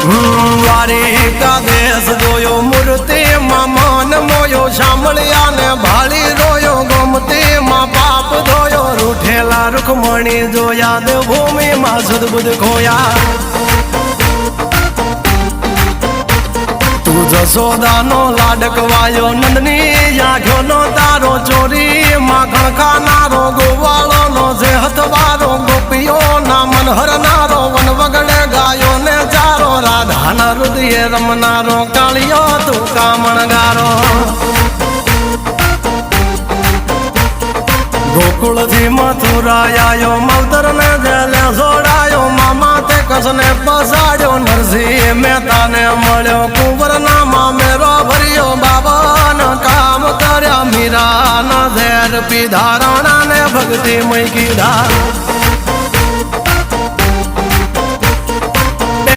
દ્વારિકા દેશ જોયો મૂર્તિમાં મન મોયો સાંભળ્યા ને ભાળી રોયો ગમતીમાં પાપ ધોયો રૂઠેલા રૂખમણી જોયા દેવભૂમિમાં સદબુદ્ધ ખોયા તું જશોદાનો લાડકવાયો નંદની આંખોનો તારો ચોરી માખણ ખાનારો ગોવાળોનો જે હથવારો ગોપીઓના મન હરનારો વન વગડે ગાયો ને ચારો રાધાના હૃદયે રમનારો કાળિયો તું કામણગારો ગોકુળથી મથુરાયો માવતર ને જેલે જોડાયો મામા તે કસને પસાડ્યો નરસિંહ મહેતાને મળ્યો કુંવરના મામેરો ભર્યો બાબાના કામ કર્યા મીરાના ઝેર પીધા રાણાને ભક્તિ મય કીધા